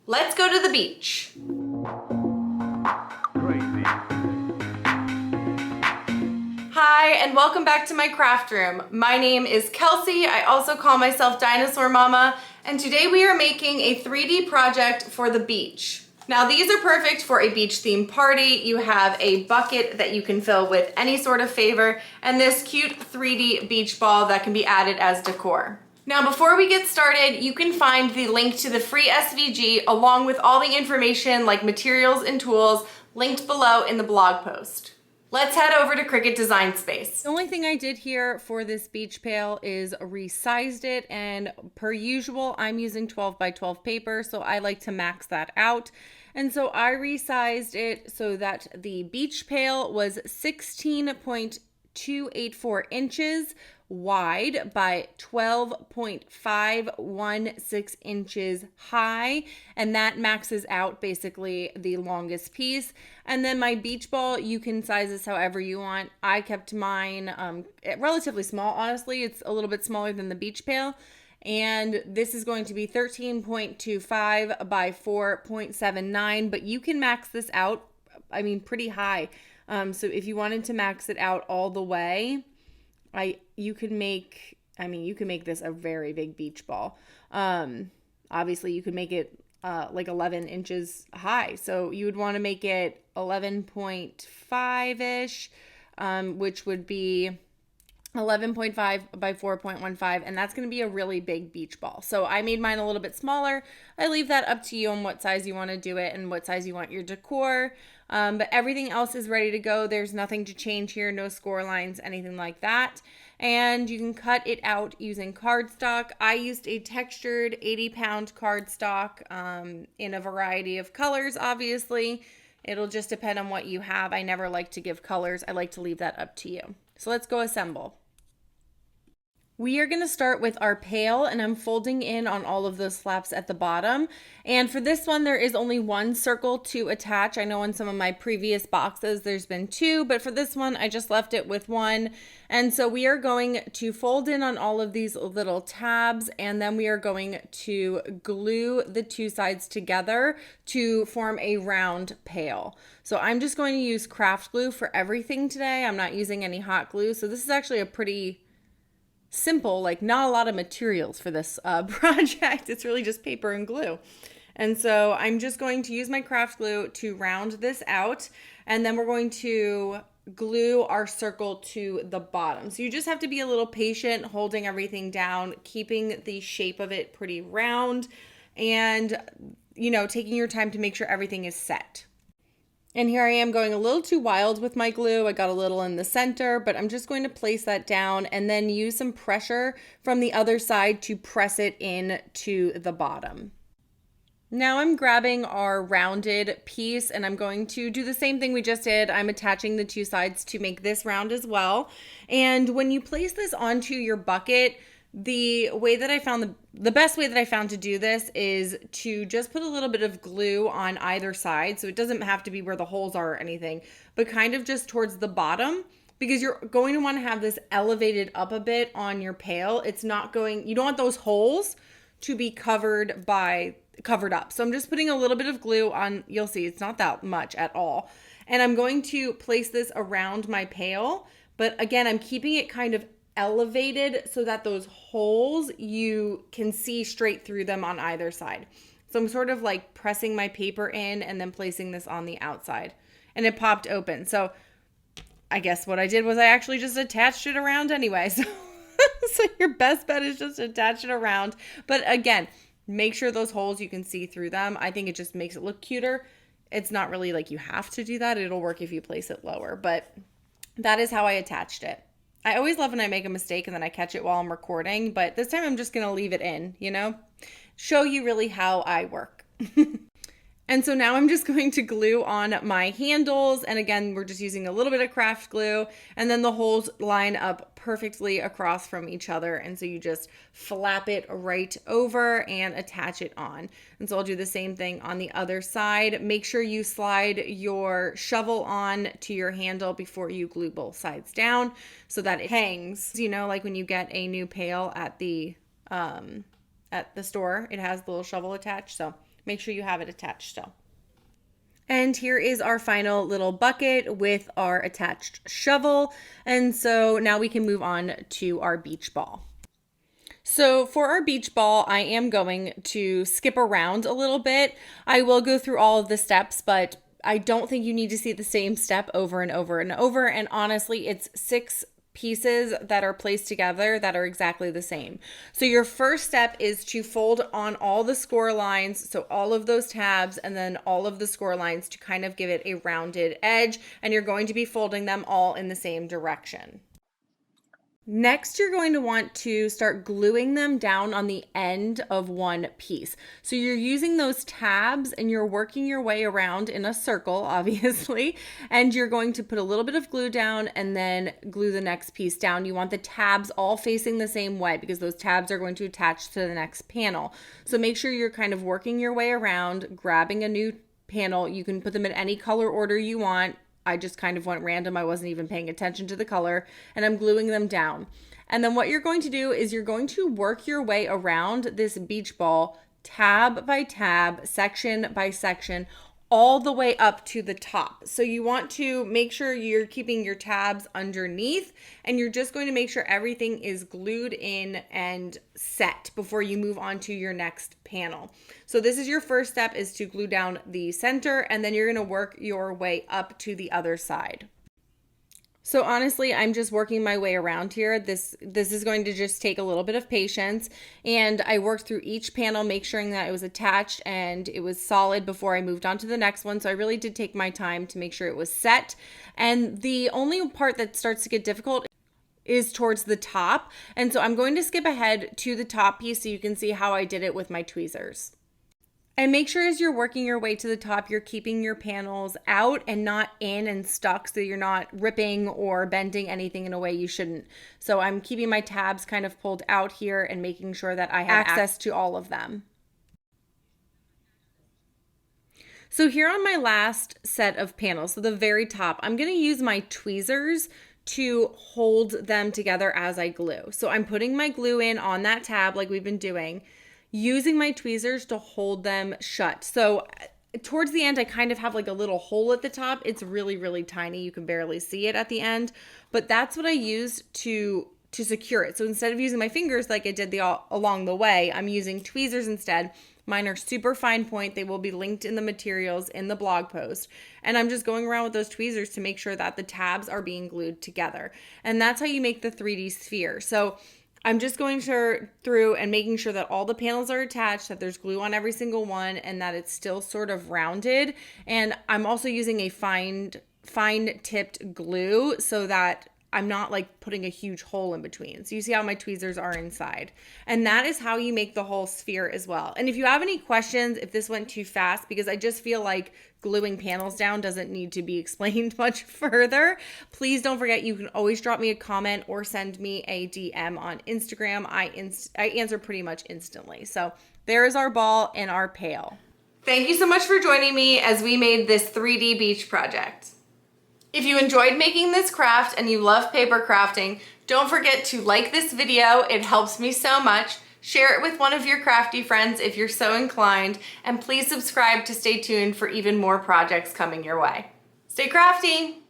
Let's go to the beach. Crazy. Hi, and welcome back to my craft room. My name is Kelsey. I also call myself Dinosaur Mama, and today we are making a 3D project for the beach. Now these are perfect for a beach themed party. You have a bucket that you can fill with any sort of favor, and this cute 3D beach ball that can be added as decor. Now before we get started, you can find the link to the free SVG along with all the information like materials and tools linked below in the blog post. Let's head over to Cricut Design Space. The only thing I did here for this beach pail is resized it, and per usual, I'm using 12 by 12 paper, so I like to max that out. And so I resized it so that the beach pail was 16.284 inches wide by 12.516 inches high, and that maxes out basically the longest piece. And then my beach ball, you can size this however you want. I kept mine relatively small, honestly. It's a little bit smaller than the beach pail, and this is going to be 13.25 by 4.79, but you can max this out, I mean, pretty high. So if you wanted to max it out all the way, you can make this a very big beach ball. Obviously you could make it like 11 inches high. So you would want to make it 11.5-ish, which would be 11.5 by 4.15, and that's going to be a really big beach ball. So I made mine a little bit smaller. I leave that up to you on what size you want to do it and what size you want your decor. But everything else is ready to go. There's nothing to change here, no score lines, anything like that. And you can cut it out using cardstock. I used a textured 80-pound cardstock in a variety of colors, obviously. It'll just depend on what you have. I never like to give colors. I like to leave that up to you. So let's go assemble. We are going to start with our pail, and I'm folding in on all of those flaps at the bottom. And for this one, there is only one circle to attach. I know in some of my previous boxes, there's been two, but for this one, I just left it with one. And so we are going to fold in on all of these little tabs, and then we are going to glue the two sides together to form a round pail. So I'm just going to use craft glue for everything today. I'm not using any hot glue. So this is actually a pretty simple, like not a lot of materials for this project. It's really just paper and glue. And so I'm just going to use my craft glue to round this out, and then we're going to glue our circle to the bottom. So you just have to be a little patient, holding everything down, keeping the shape of it pretty round, and taking your time to make sure everything is set. And here I am going a little too wild with my glue. I got a little in the center, but I'm just going to place that down and then use some pressure from the other side to press it in to the bottom. Now I'm grabbing our rounded piece, and I'm going to do the same thing we just did. I'm attaching the two sides to make this round as well. And when you place this onto your bucket, the best way that I found to do this is to just put a little bit of glue on either side. So it doesn't have to be where the holes are or anything, but kind of just towards the bottom, because you're going to want to have this elevated up a bit on your pail. You don't want those holes to be covered up. So I'm just putting a little bit of glue on. You'll see it's not that much at all. And I'm going to place this around my pail. But again, I'm keeping it kind of elevated so that those holes, you can see straight through them on either side. So I'm sort of like pressing my paper in and then placing this on the outside, and it popped open. So I guess what I did was I actually just attached it around anyway. So your best bet is just attach it around. But again, make sure those holes, you can see through them. I think it just makes it look cuter. It's not really like you have to do that. It'll work if you place it lower, but that is how I attached it. I always love when I make a mistake and then I catch it while I'm recording, but this time I'm just going to leave it in, show you really how I work. And so now I'm just going to glue on my handles. And again, we're just using a little bit of craft glue, and then the holes line up perfectly across from each other. And so you just flap it right over and attach it on. And so I'll do the same thing on the other side. Make sure you slide your shovel on to your handle before you glue both sides down so that it hangs, like when you get a new pail at the store, it has the little shovel attached. So Make sure you have it attached still. And here is our final little bucket with our attached shovel. And so now we can move on to our beach ball. So for our beach ball, I am going to skip around a little bit. I will go through all of the steps, but I don't think you need to see the same step over and over and over. And honestly, it's 6 pieces that are placed together that are exactly the same. So your first step is to fold on all the score lines, so all of those tabs and then all of the score lines to kind of give it a rounded edge, and you're going to be folding them all in the same direction. Next, you're going to want to start gluing them down on the end of one piece. So you're using those tabs and you're working your way around in a circle, obviously, and you're going to put a little bit of glue down and then glue the next piece down. You want the tabs all facing the same way because those tabs are going to attach to the next panel. So make sure you're kind of working your way around, grabbing a new panel. You can put them in any color order you want. I just kind of went random. I wasn't even paying attention to the color, and I'm gluing them down. And then what you're going to do is you're going to work your way around this beach ball tab by tab, section by section, all the way up to the top. So you want to make sure you're keeping your tabs underneath, and you're just going to make sure everything is glued in and set before you move on to your next panel. So this is your first step, is to glue down the center, and then you're going to work your way up to the other side. So honestly, I'm just working my way around here. This is going to just take a little bit of patience, and I worked through each panel, make sure that it was attached and it was solid before I moved on to the next one. So I really did take my time to make sure it was set. And the only part that starts to get difficult is towards the top. And so I'm going to skip ahead to the top piece so you can see how I did it with my tweezers. And make sure as you're working your way to the top, you're keeping your panels out and not in and stuck, so you're not ripping or bending anything in a way you shouldn't. So I'm keeping my tabs kind of pulled out here and making sure that I have access to all of them. So here on my last set of panels, so the very top, I'm going to use my tweezers to hold them together as I glue. So I'm putting my glue in on that tab like we've been doing, using my tweezers to hold them shut. So towards the end, I kind of have like a little hole at the top. It's really, really tiny. You can barely see it at the end, but that's what I used to secure it. So instead of using my fingers like I did along the way, I'm using tweezers instead. Mine are super fine point. They will be linked in the materials in the blog post. And I'm just going around with those tweezers to make sure that the tabs are being glued together. And that's how you make the 3D sphere. So I'm just going through and making sure that all the panels are attached, that there's glue on every single one, and that it's still sort of rounded. And I'm also using a fine tipped glue so that I'm not like putting a huge hole in between. So you see how my tweezers are inside. And that is how you make the whole sphere as well. And if you have any questions, if this went too fast, because I just feel like gluing panels down doesn't need to be explained much further, please don't forget, you can always drop me a comment or send me a DM on Instagram. I answer pretty much instantly. So there is our ball and our pail. Thank you so much for joining me as we made this 3D beach project. If you enjoyed making this craft and you love paper crafting, don't forget to like this video. It helps me so much. Share it with one of your crafty friends if you're so inclined, and please subscribe to stay tuned for even more projects coming your way. Stay crafty!